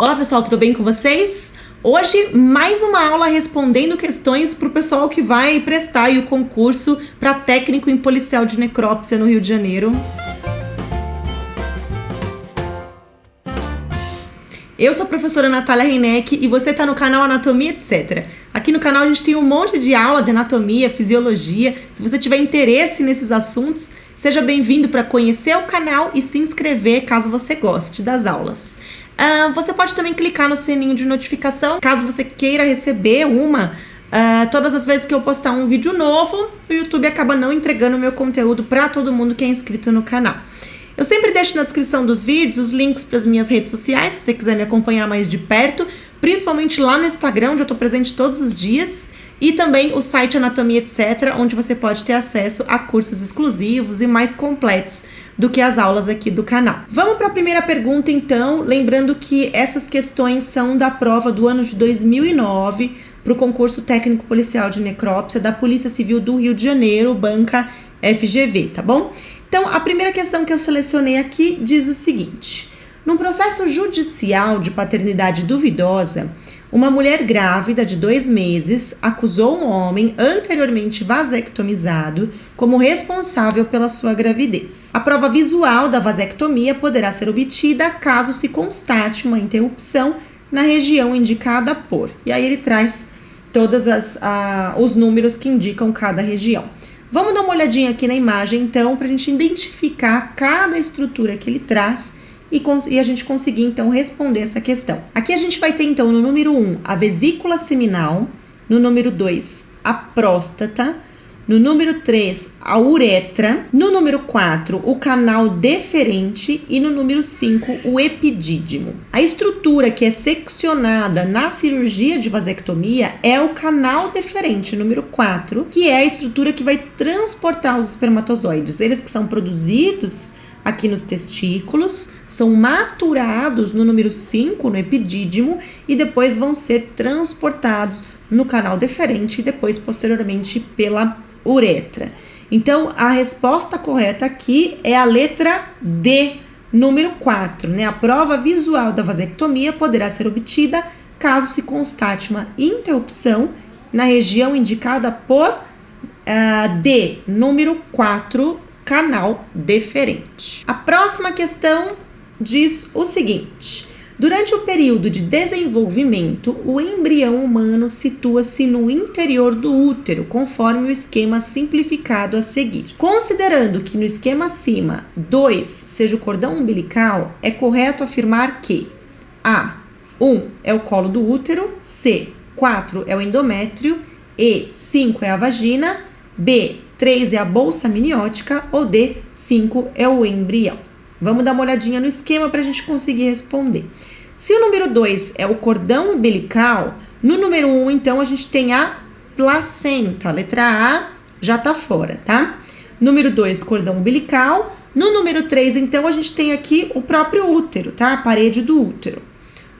Olá pessoal, tudo bem com vocês? Hoje, mais uma aula respondendo questões para o pessoal que vai prestar aí o concurso para técnico em policial de necrópsia no Rio de Janeiro. Eu sou a professora Natália Reineck e você está no canal Anatomia Etc. Aqui no canal a gente tem um monte de aula de anatomia, fisiologia. Se você tiver interesse nesses assuntos, seja bem-vindo para conhecer o canal e se inscrever caso você goste das aulas. Você pode também clicar no sininho de notificação, caso você queira receber todas as vezes que eu postar um vídeo novo, o YouTube acaba não entregando o meu conteúdo para todo mundo que é inscrito no canal. Eu sempre deixo na descrição dos vídeos os links para as minhas redes sociais, se você quiser me acompanhar mais de perto, principalmente lá no Instagram, onde eu estou presente todos os dias, e também o site Anatomia Etc., onde você pode ter acesso a cursos exclusivos e mais completos do que as aulas aqui do canal. Vamos para a primeira pergunta, então, lembrando que essas questões são da prova do ano de 2009 para o concurso técnico policial de necrópsia da Polícia Civil do Rio de Janeiro, banca FGV, tá bom? Então, a primeira questão que eu selecionei aqui diz o seguinte: num processo judicial de paternidade duvidosa, uma mulher grávida de 2 meses acusou um homem anteriormente vasectomizado como responsável pela sua gravidez. A prova visual da vasectomia poderá ser obtida caso se constate uma interrupção na região indicada por. E aí ele traz todos os números que indicam cada região. Vamos dar uma olhadinha aqui na imagem, então, para a gente identificar cada estrutura que ele traz e a gente conseguir, então, responder essa questão. Aqui a gente vai ter, então, no número 1, a vesícula seminal, no número 2, a próstata, no número 3, a uretra, no número 4, o canal deferente e no número 5, o epidídimo. A estrutura que é seccionada na cirurgia de vasectomia é o canal deferente, número 4, que é a estrutura que vai transportar os espermatozoides. Eles que são produzidos aqui nos testículos, são maturados no número 5, no epidídimo, e depois vão ser transportados no canal deferente e depois, posteriormente, pela uretra. Então, a resposta correta aqui é a letra D, número 4, né? A prova visual da vasectomia poderá ser obtida caso se constate uma interrupção na região indicada por D, número 4, canal deferente. A próxima questão diz o seguinte: durante o período de desenvolvimento, o embrião humano situa-se no interior do útero, conforme o esquema simplificado a seguir. Considerando que no esquema acima 2 seja o cordão umbilical, é correto afirmar que A, 1 é o colo do útero, C, 4 é o endométrio, E, 5 é a vagina, B, 3 é a bolsa amniótica ou D, 5 é o embrião. Vamos dar uma olhadinha no esquema para a gente conseguir responder. Se o número 2 é o cordão umbilical, no número 1, então, a gente tem a placenta. A letra A já está fora, tá? Número 2, cordão umbilical. No número 3, então, a gente tem aqui o próprio útero, tá? A parede do útero.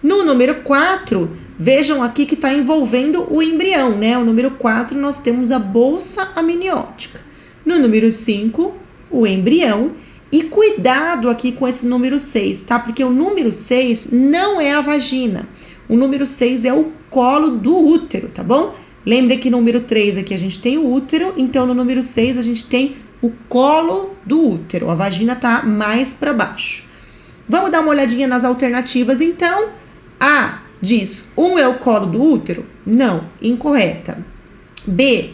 No número 4, vejam aqui que está envolvendo o embrião, né? O número 4, nós temos a bolsa amniótica. No número 5, o embrião. E cuidado aqui com esse número 6, tá? Porque o número 6 não é a vagina. O número 6 é o colo do útero, tá bom? Lembre que no número 3 aqui a gente tem o útero, então no número 6 a gente tem o colo do útero. A vagina tá mais para baixo. Vamos dar uma olhadinha nas alternativas, então. A diz 1 é o colo do útero? Não, incorreta. B,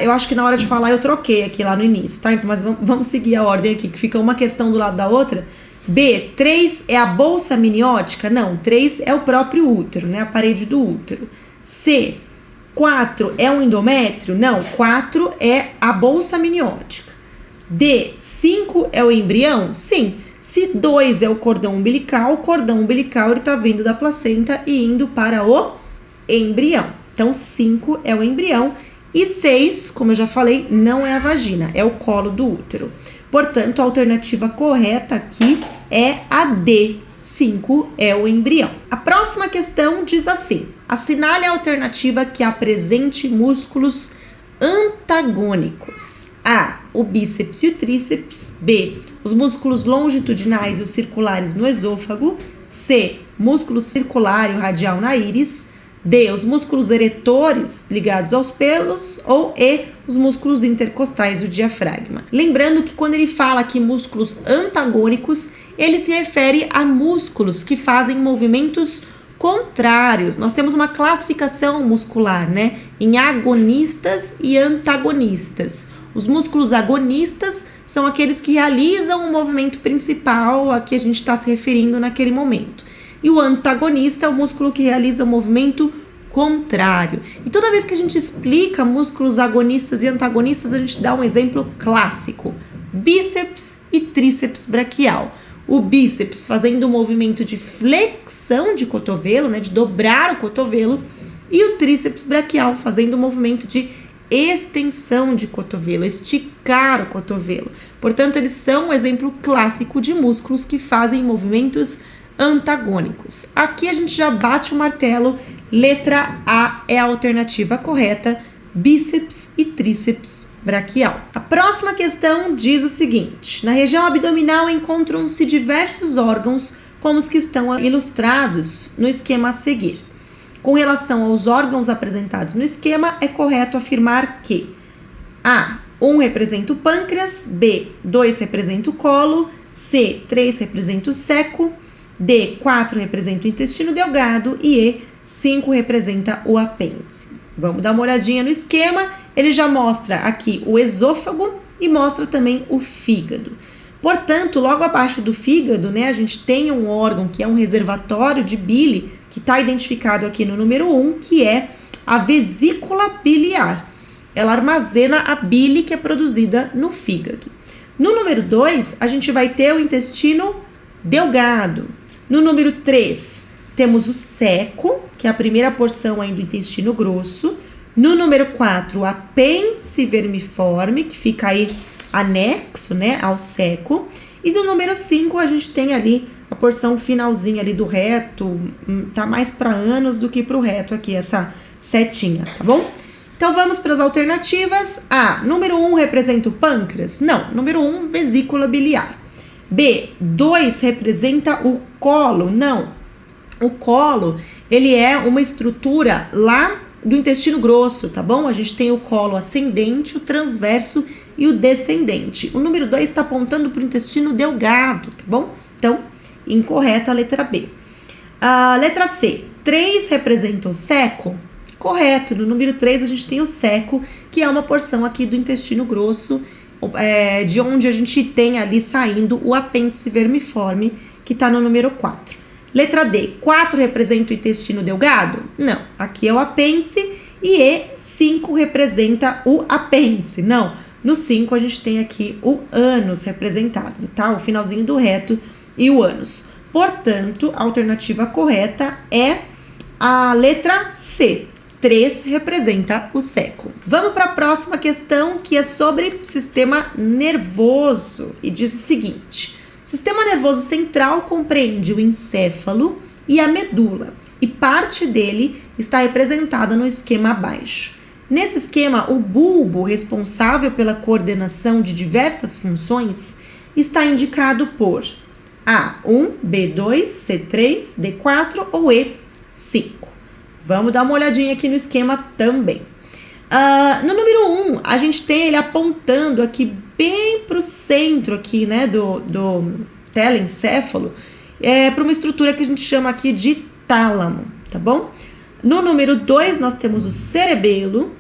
eu acho que na hora de falar eu troquei aqui lá no início, tá? Mas vamos seguir a ordem aqui, que fica uma questão do lado da outra. B, 3 é a bolsa amniótica? Não, 3 é o próprio útero, né? A parede do útero. C, 4 é o endométrio? Não, 4 é a bolsa amniótica. D, 5 é o embrião? Sim. Se 2 é o cordão umbilical ele tá vindo da placenta e indo para o embrião. Então, 5 é o embrião. E 6, como eu já falei, não é a vagina, é o colo do útero. Portanto, a alternativa correta aqui é a D, 5 é o embrião. A próxima questão diz assim: assinale a alternativa que apresente músculos antagônicos. A, o bíceps e o tríceps. B, os músculos longitudinais e os circulares no esôfago. C, músculo circular e o radial na íris. D, os músculos eretores ligados aos pelos, ou E, os músculos intercostais e o diafragma. Lembrando que quando ele fala aqui músculos antagônicos, ele se refere a músculos que fazem movimentos contrários. Nós temos uma classificação muscular, né, em agonistas e antagonistas. Os músculos agonistas são aqueles que realizam o movimento principal a que a gente está se referindo naquele momento. E o antagonista é o músculo que realiza o movimento contrário. E toda vez que a gente explica músculos agonistas e antagonistas, a gente dá um exemplo clássico: bíceps e tríceps braquial. O bíceps fazendo o movimento de flexão de cotovelo, né, de dobrar o cotovelo, e o tríceps braquial fazendo o movimento de extensão de cotovelo, esticar o cotovelo. Portanto, eles são um exemplo clássico de músculos que fazem movimentos antagônicos. Aqui a gente já bate o martelo, letra A é a alternativa correta, bíceps e tríceps braquial. A próxima questão diz o seguinte: na região abdominal encontram-se diversos órgãos, como os que estão ilustrados no esquema a seguir. Com relação aos órgãos apresentados no esquema, é correto afirmar que A, 1 representa o pâncreas, B, 2 representa o colo, C, 3 representa o seco, D, 4 representa o intestino delgado e E, 5 representa o apêndice. Vamos dar uma olhadinha no esquema. Ele já mostra aqui o esôfago e mostra também o fígado. Portanto, logo abaixo do fígado, né, a gente tem um órgão que é um reservatório de bile, que está identificado aqui no número 1, que é a vesícula biliar. Ela armazena a bile que é produzida no fígado. No número 2, a gente vai ter o intestino delgado. No número 3, temos o seco, que é a primeira porção aí do intestino grosso. No número 4, o apêndice vermiforme, que fica aí anexo, né, ao seco. E no número 5, a gente tem ali a porção finalzinha ali do reto, tá mais para ânus do que para o reto aqui, essa setinha, tá bom? Então vamos para as alternativas. A, número 1 representa o pâncreas? Não, número 1, vesícula biliar. B, 2 representa o colo? Não. O colo, ele é uma estrutura lá do intestino grosso, tá bom? A gente tem o colo ascendente, o transverso e o descendente. O número 2 está apontando para o intestino delgado, tá bom? Então, incorreta a letra B. A letra C, 3 representa o seco? Correto, no número 3 a gente tem o seco, que é uma porção aqui do intestino grosso, de onde a gente tem ali saindo o apêndice vermiforme, que está no número 4. Letra D, 4 representa o intestino delgado? Não, aqui é o apêndice. E E, 5 representa o apêndice? Não, no 5 a gente tem aqui o ânus representado, tá? O finalzinho do reto e o ânus. Portanto, a alternativa correta é a letra C. 3 representa o seco. Vamos para a próxima questão, que é sobre sistema nervoso. E diz o seguinte: sistema nervoso central compreende o encéfalo e a medula, e parte dele está representada no esquema abaixo. Nesse esquema, o bulbo, responsável pela coordenação de diversas funções, está indicado por A1, B2, C3, D4 ou E5. Vamos dar uma olhadinha aqui no esquema também. No número 1, a gente tem ele apontando aqui bem para o centro aqui, né, do telencéfalo, para uma estrutura que a gente chama aqui de tálamo, tá bom? No número 2, nós temos o cerebelo.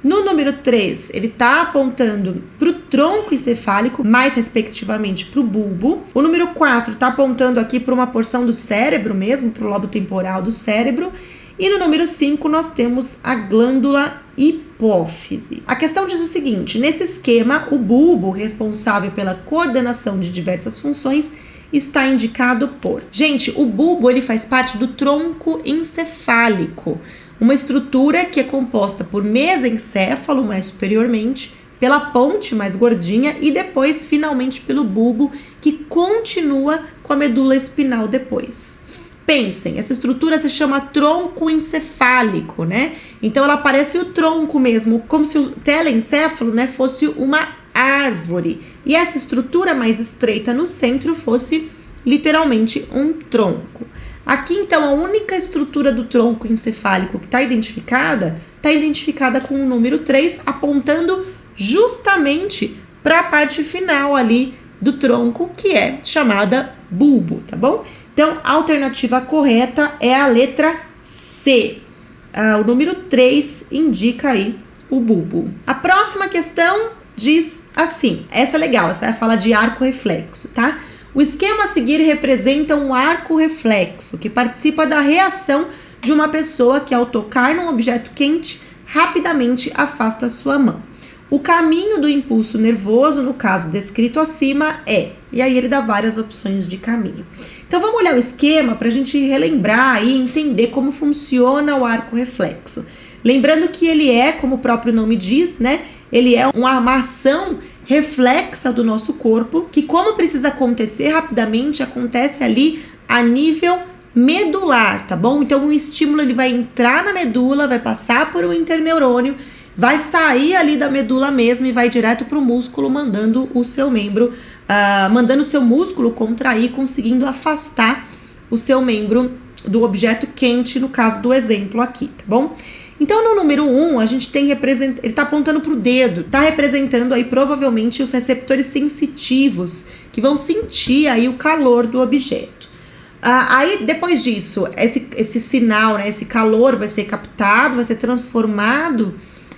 No número 3, ele está apontando para o tronco encefálico, mais respectivamente para o bulbo. O número 4 está apontando aqui para uma porção do cérebro mesmo, para o lobo temporal do cérebro. E no número 5, nós temos a glândula hipófise. A questão diz o seguinte: nesse esquema, o bulbo, responsável pela coordenação de diversas funções, está indicado por... Gente, o bulbo, ele faz parte do tronco encefálico, uma estrutura que é composta por mesencéfalo, mais superiormente, pela ponte mais gordinha e depois, finalmente, pelo bulbo, que continua com a medula espinal depois. Pensem, essa estrutura se chama tronco encefálico, né? Então, ela parece o tronco mesmo, como se o telencéfalo, né, fosse uma árvore. E essa estrutura mais estreita no centro fosse, literalmente, um tronco. Aqui, então, a única estrutura do tronco encefálico que está identificada com o número 3, apontando justamente para a parte final ali do tronco, que é chamada bulbo, tá bom? Então, a alternativa correta é a letra C. O número 3 indica aí o bulbo. A próxima questão diz assim, essa é legal, essa vai falar de arco reflexo, tá? O esquema a seguir representa um arco reflexo que participa da reação de uma pessoa que, ao tocar num objeto quente, rapidamente afasta sua mão. O caminho do impulso nervoso, no caso descrito acima, é... E aí ele dá várias opções de caminho. Então vamos olhar o esquema para a gente relembrar e entender como funciona o arco reflexo. Lembrando que ele é, como o próprio nome diz, né? Ele é uma ação reflexa do nosso corpo, que, como precisa acontecer rapidamente, acontece ali a nível medular, tá bom? Então o estímulo ele vai entrar na medula, vai passar por um interneurônio, vai sair ali da medula mesmo e vai direto para o músculo, mandando o seu membro, mandando o seu músculo contrair, conseguindo afastar o seu membro do objeto quente, no caso do exemplo aqui, tá bom? Então, no número 1, a gente tem ele está apontando para o dedo, está representando aí provavelmente os receptores sensitivos que vão sentir aí o calor do objeto. Aí, depois disso, esse sinal, né, esse calor vai ser captado, vai ser transformado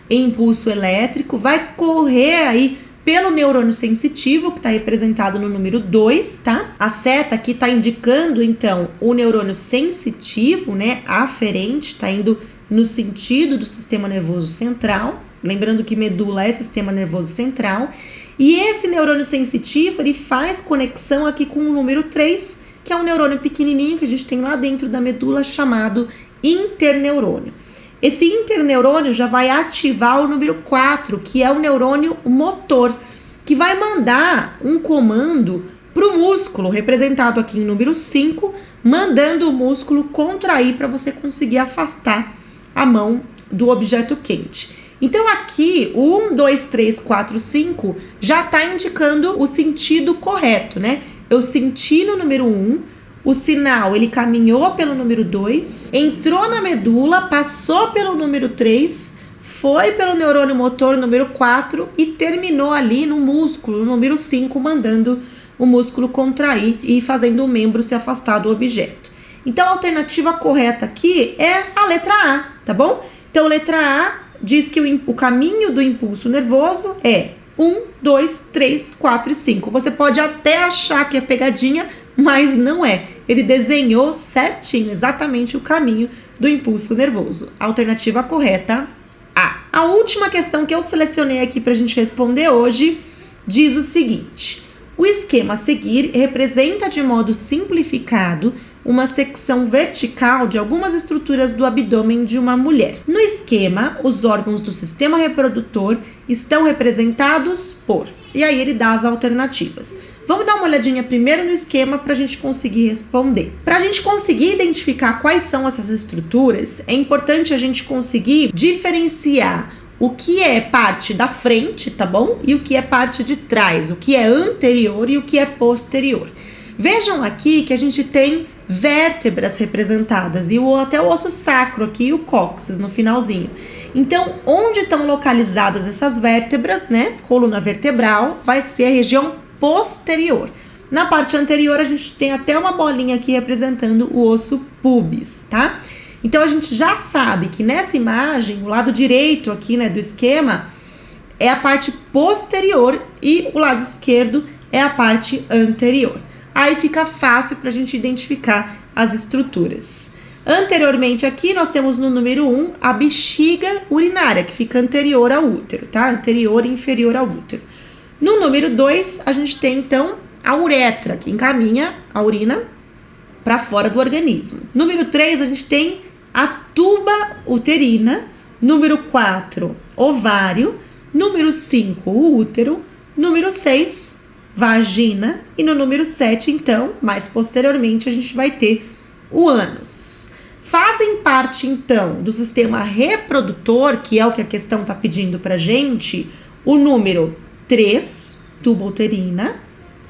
em impulso elétrico, vai correr aí pelo neurônio sensitivo, que está representado no número 2, tá? A seta aqui está indicando, então, o neurônio sensitivo, né, aferente, está indo no sentido do sistema nervoso central, lembrando que medula é sistema nervoso central, e esse neurônio sensitivo, ele faz conexão aqui com o número 3, que é um neurônio pequenininho que a gente tem lá dentro da medula, chamado interneurônio. Esse interneurônio já vai ativar o número 4, que é o neurônio motor, que vai mandar um comando para o músculo, representado aqui em número 5, mandando o músculo contrair para você conseguir afastar a mão do objeto quente. Então aqui, o 1, 2, 3, 4, 5 já está indicando o sentido correto, né? Eu senti no número 1, o sinal ele caminhou pelo número 2, entrou na medula, passou pelo número 3, foi pelo neurônio motor número 4 e terminou ali no músculo, no número 5, mandando o músculo contrair e fazendo o membro se afastar do objeto. Então a alternativa correta aqui é a letra A, tá bom? Então letra A diz que o caminho do impulso nervoso é 1, 2, 3, 4 e 5. Você pode até achar que é pegadinha, mas não é. Ele desenhou certinho, exatamente o caminho do impulso nervoso. Alternativa correta, A. A última questão que eu selecionei aqui para a gente responder hoje diz o seguinte: o esquema a seguir representa de modo simplificado uma secção vertical de algumas estruturas do abdômen de uma mulher. No esquema, os órgãos do sistema reprodutor estão representados por... E aí ele dá as alternativas. Vamos dar uma olhadinha primeiro no esquema para a gente conseguir responder. Para a gente conseguir identificar quais são essas estruturas, é importante a gente conseguir diferenciar o que é parte da frente, tá bom? E o que é parte de trás, o que é anterior e o que é posterior. Vejam aqui que a gente tem vértebras representadas e até o osso sacro aqui e o cóccix no finalzinho. Então, onde estão localizadas essas vértebras, né? Coluna vertebral vai ser a região posterior. Na parte anterior, a gente tem até uma bolinha aqui representando o osso pubis, tá? Então, a gente já sabe que nessa imagem, o lado direito aqui, né, do esquema, é a parte posterior e o lado esquerdo é a parte anterior. Aí fica fácil para a gente identificar as estruturas. Anteriormente aqui, nós temos no número 1 a bexiga urinária, que fica anterior ao útero, tá? Anterior e inferior ao útero. No número 2, a gente tem, então, a uretra, que encaminha a urina para fora do organismo. Número 3, a gente tem a tuba uterina. Número 4, ovário. Número 5, o útero. Número 6, vagina. E no número 7, então, mais posteriormente, a gente vai ter o ânus. Fazem parte, então, do sistema reprodutor, que é o que a questão está pedindo pra gente, o número 3, tuba uterina,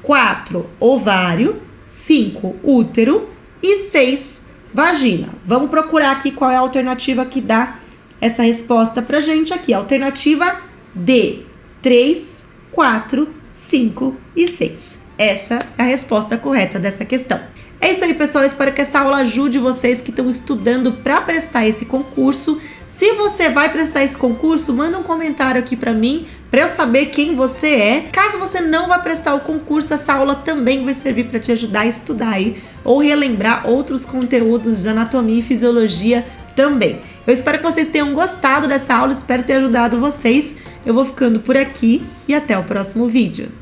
4, ovário, 5, útero e 6, Vagina. Vamos procurar aqui qual é a alternativa que dá essa resposta pra gente aqui. Alternativa D. 3, 4, 5 e 6. Essa é a resposta correta dessa questão. É isso aí, pessoal. Eu espero que essa aula ajude vocês que estão estudando para prestar esse concurso. Se você vai prestar esse concurso, manda um comentário aqui para mim, para eu saber quem você é. Caso você não vá prestar o concurso, essa aula também vai servir para te ajudar a estudar aí ou relembrar outros conteúdos de anatomia e fisiologia também. Eu espero que vocês tenham gostado dessa aula, espero ter ajudado vocês. Eu vou ficando por aqui e até o próximo vídeo.